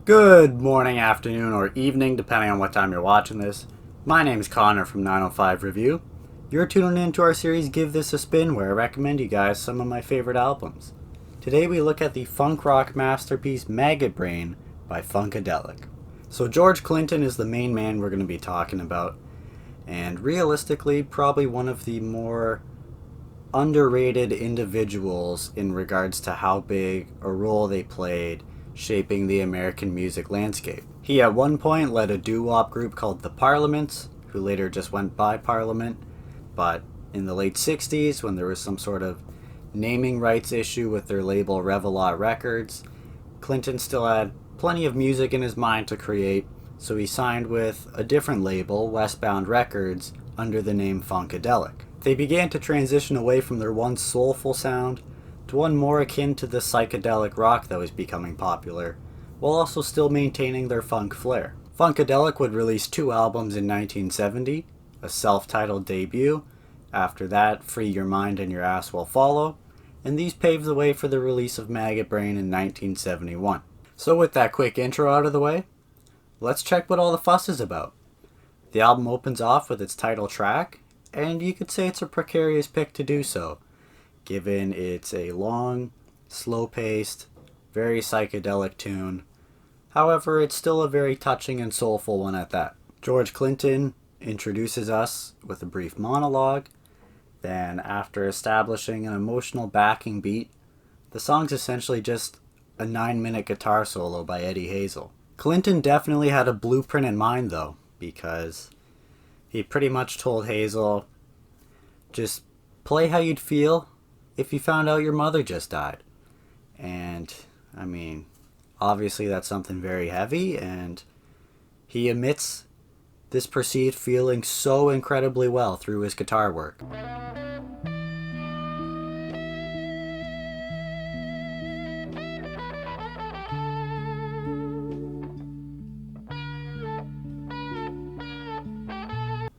Good morning, afternoon, or evening, depending on what time you're watching this. My name is Connor from 905 Review. You're tuning in to our series Give This a Spin, where I recommend you guys some of my favorite albums. Today we look at the funk rock masterpiece Maggot Brain by Funkadelic. So George Clinton is the main man we're going to be talking about, and realistically probably one of the more underrated individuals in regards to how big a role they played shaping the American music landscape. He at one point led a doo-wop group called the Parliaments, who later just went by Parliament, but in the late 60s, when there was some sort of naming rights issue with their label Revelot Records, Clinton still had plenty of music in his mind to create, so he signed with a different label, Westbound Records, under the name Funkadelic. They began to transition away from their once soulful sound to one more akin to the psychedelic rock that was becoming popular, while also still maintaining their funk flair. Funkadelic would release 2 albums in 1970, a self-titled debut. After that, Free Your Mind and Your Ass Will Follow, and these paved the way for the release of Maggot Brain in 1971. So with that quick intro out of the way, let's check what all the fuss is about. The album opens off with its title track, and you could say it's a precarious pick to do so, given it's a long, slow-paced, very psychedelic tune. However, it's still a very touching and soulful one at that. George Clinton introduces us with a brief monologue, then after establishing an emotional backing beat, the song's essentially just a 9-minute guitar solo by Eddie Hazel. Clinton definitely had a blueprint in mind though, because he pretty much told Hazel, just play how you'd feel if you found out your mother just died. And, I mean, obviously that's something very heavy, and he emits this perceived feeling so incredibly well through his guitar work.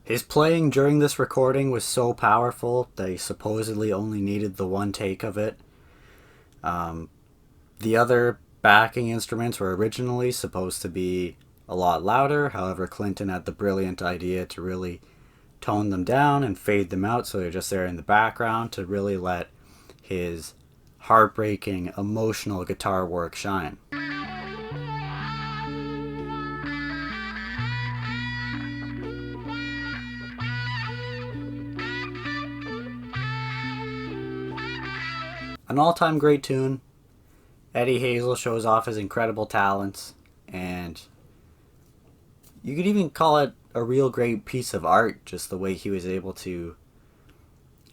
His playing during this recording was so powerful that he supposedly only needed the one take of it. The other backing instruments were originally supposed to be a lot louder, however Clinton had the brilliant idea to really tone them down and fade them out so they're just there in the background to really let his heartbreaking, emotional guitar work shine. An all-time great tune. Eddie Hazel shows off his incredible talents, and you could even call it a real great piece of art, just the way he was able to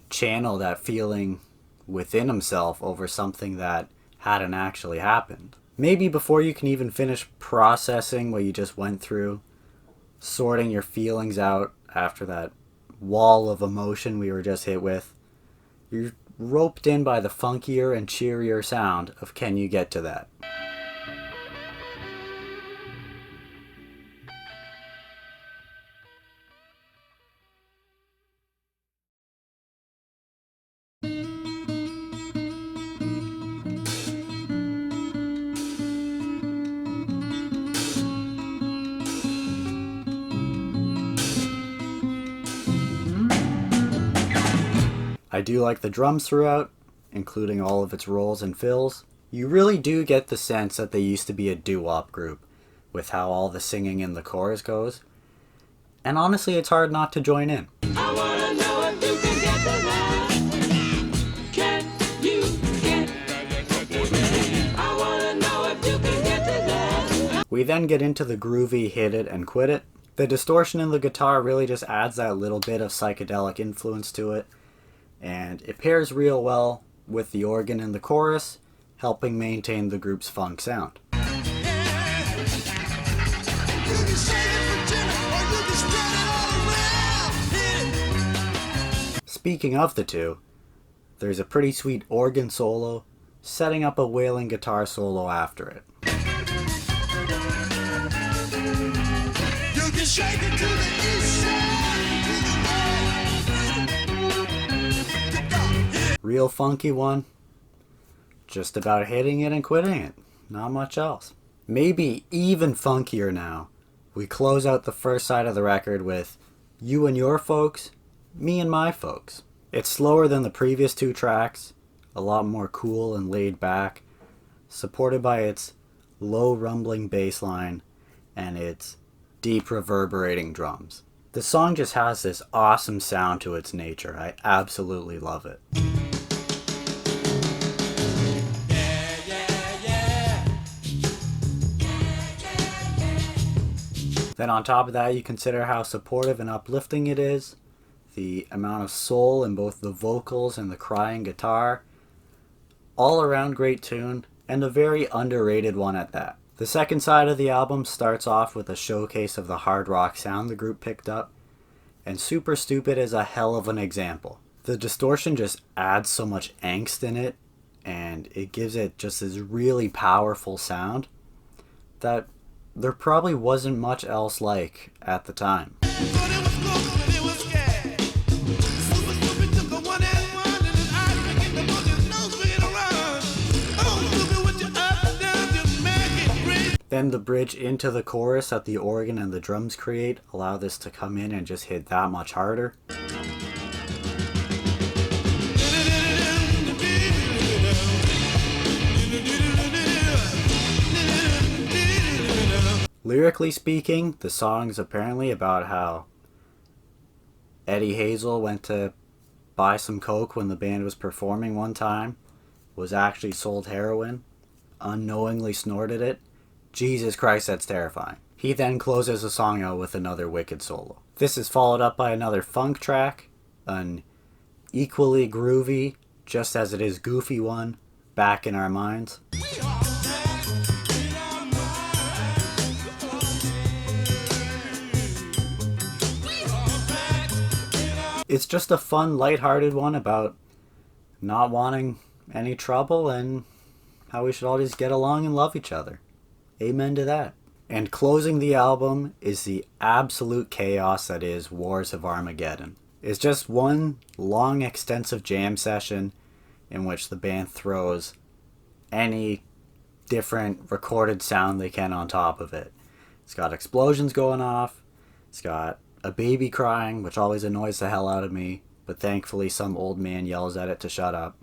channel that feeling within himself over something that hadn't actually happened. Maybe before you can even finish processing what you just went through, sorting your feelings out after that wall of emotion we were just hit with, you're roped in by the funkier and cheerier sound of Can You Get to That? I do like the drums throughout, including all of its rolls and fills. You really do get the sense that they used to be a doo-wop group, with how all the singing in the chorus goes. And honestly, it's hard not to join in. I wanna know if you can get to that. Can you get? I wanna know if you can get to that. We then get into the groovy Hit It and Quit It. The distortion in the guitar really just adds that little bit of psychedelic influence to it, and it pairs real well with the organ in the chorus, helping maintain the group's funk sound. Speaking of the two, there's a pretty sweet organ solo, setting up a wailing guitar solo after it. You can shake it to the east side. Real funky one. Just about hitting it and quitting it. Not much else. Maybe even funkier now. We close out the first side of the record with You and Your Folks, Me and My Folks. It's slower than the previous two tracks, a lot more cool and laid back, supported by its low rumbling bass line and its deep reverberating drums. The song just has this awesome sound to its nature. I absolutely love it. Then on top of that, you consider how supportive and uplifting it is, the amount of soul in both the vocals and the crying guitar. All around great tune, and a very underrated one at that. The second side of the album starts off with a showcase of the hard rock sound the group picked up, and Super Stupid is a hell of an example. The distortion just adds so much angst in it, and it gives it just this really powerful sound that there probably wasn't much else like at the time. Then the bridge into the chorus that the organ and the drums create allow this to come in and just hit that much harder. Lyrically speaking, the song's apparently about how Eddie Hazel went to buy some coke when the band was performing one time, was actually sold heroin, unknowingly snorted it. Jesus Christ, that's terrifying. He then closes the song out with another wicked solo. This is followed up by another funk track, an equally groovy, just as it is goofy one, Back in Our Minds. It's just a fun, lighthearted one about not wanting any trouble and how we should all just get along and love each other. Amen to that. And closing the album is the absolute chaos that is Wars of Armageddon. It's just one long, extensive jam session in which the band throws any different recorded sound they can on top of it. It's got explosions going off. It's got a baby crying, which always annoys the hell out of me, but thankfully some old man yells at it to shut up.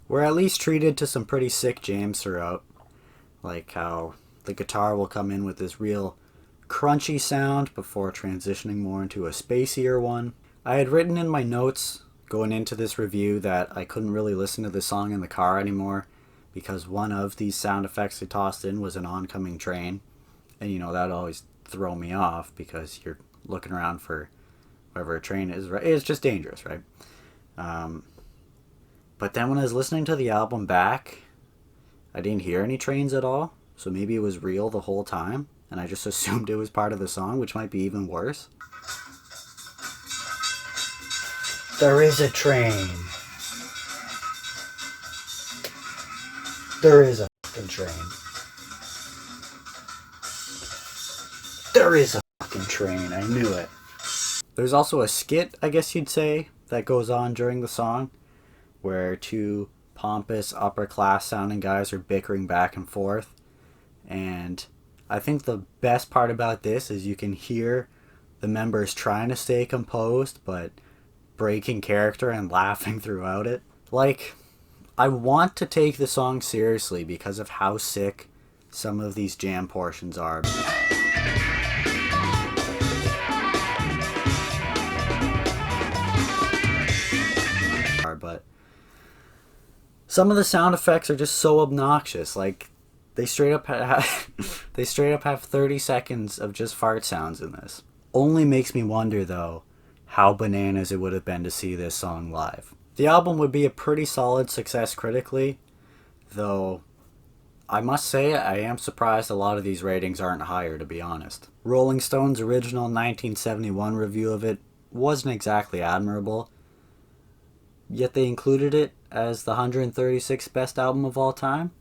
We're at least treated to some pretty sick jams throughout, like how the guitar will come in with this real crunchy sound before transitioning more into a spacier one. I had written in my notes going into this review that I couldn't really listen to this song in the car anymore because one of these sound effects they tossed in was an oncoming train, and you know that always throw me off because you're looking around for wherever a train is. Right? It's just dangerous, right? But then when I was listening to the album back, I didn't hear any trains at all, so maybe it was real the whole time and I just assumed it was part of the song, which might be even worse. There is a train. There is a fucking train. There is a fucking train. I knew it. There's also a skit, I guess you'd say, that goes on during the song, where two pompous, upper-class sounding guys are bickering back and forth. And I think the best part about this is you can hear the members trying to stay composed, but breaking character and laughing throughout it. Like, I want to take the song seriously because of how sick some of these jam portions are. But some of the sound effects are just so obnoxious. Like, they straight up have 30 seconds of just fart sounds in this. Only makes me wonder, though, how bananas it would have been to see this song live. The album would be a pretty solid success critically, though I must say I am surprised a lot of these ratings aren't higher, to be honest. Rolling Stone's original 1971 review of it wasn't exactly admirable, yet they included it as the 136th best album of all time?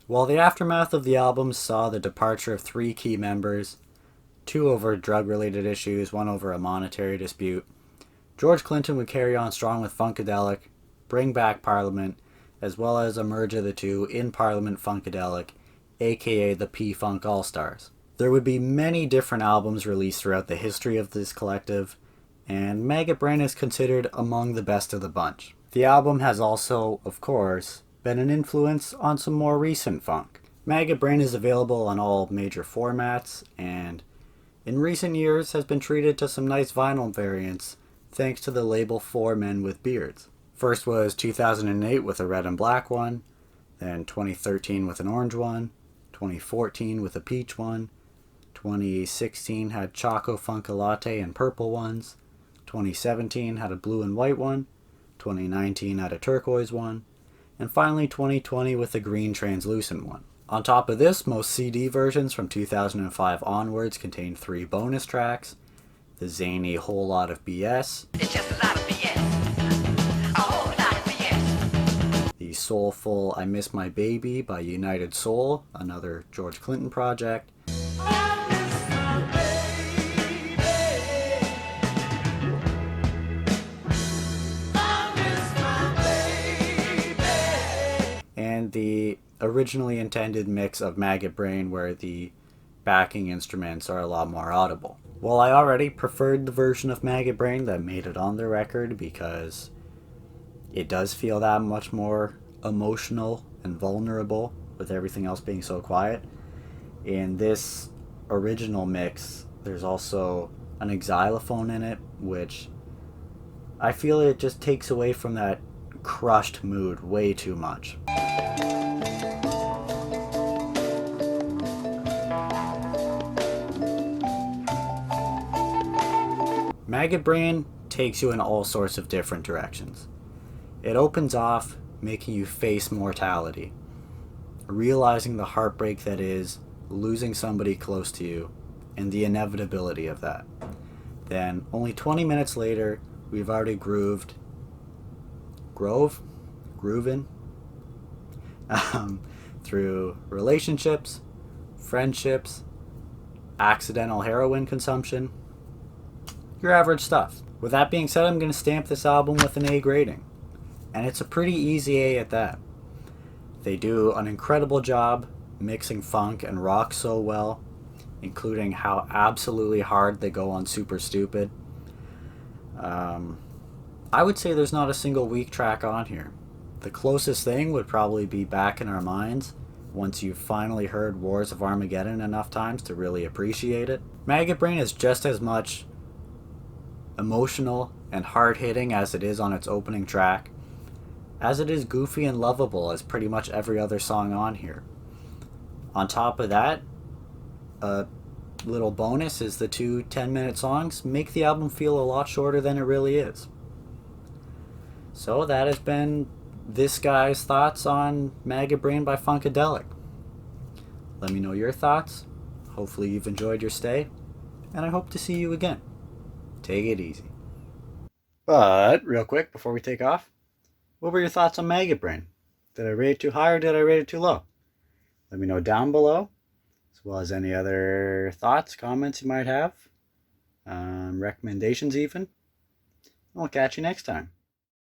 While the aftermath of the album saw the departure of 3 key members, two over drug-related issues, one over a monetary dispute. George Clinton would carry on strong with Funkadelic, bring back Parliament, as well as a merge of the two in Parliament Funkadelic, aka the P-Funk All-Stars. There would be many different albums released throughout the history of this collective, and Maggot Brain is considered among the best of the bunch. The album has also, of course, been an influence on some more recent funk. Maggot Brain is available on all major formats, and in recent years has been treated to some nice vinyl variants thanks to the label For Men with Beards. First was 2008 with a red and black one, then 2013 with an orange one, 2014 with a peach one, 2016 had Choco Funka Latte and purple ones, 2017 had a blue and white one, 2019 had a turquoise one, and finally 2020 with a green translucent one. On top of this, most CD versions from 2005 onwards contain 3 bonus tracks: the zany Whole Lot of BS, It's just a lot of BS. A whole lot of BS. the soulful I Miss My Baby by United Soul, another George Clinton project, and the originally intended mix of Maggot Brain where the backing instruments are a lot more audible. Well, I already preferred the version of Maggot Brain that made it on the record because it does feel that much more emotional and vulnerable with everything else being so quiet. In this original mix, there's also an xylophone in it, which I feel it just takes away from that crushed mood way too much. Maggot Brain takes you in all sorts of different directions. It opens off making you face mortality, realizing the heartbreak that is losing somebody close to you and the inevitability of that. Then, only 20 minutes later, we've already grooving through relationships, friendships, accidental heroin consumption, your average stuff. With that being said, I'm going to stamp this album with an A grading. And it's a pretty easy A at that. They do an incredible job mixing funk and rock so well, including how absolutely hard they go on Super Stupid. I would say there's not a single weak track on here. The closest thing would probably be Back in Our Minds, once you've finally heard Wars of Armageddon enough times to really appreciate it. Maggot Brain is just as much emotional and hard-hitting as it is on its opening track, as it is goofy and lovable as pretty much every other song on here. On top of that, a little bonus is the 2 10-minute songs make the album feel a lot shorter than it really is. So that has been this guy's thoughts on Maggot Brain by Funkadelic. Let me know your thoughts. Hopefully you've enjoyed your stay, and I hope to see you again. Take it easy. But, real quick, before we take off, what were your thoughts on Maggot Brain? Did I rate it too high or did I rate it too low? Let me know down below, as well as any other thoughts, comments you might have, recommendations even. I'll catch you next time.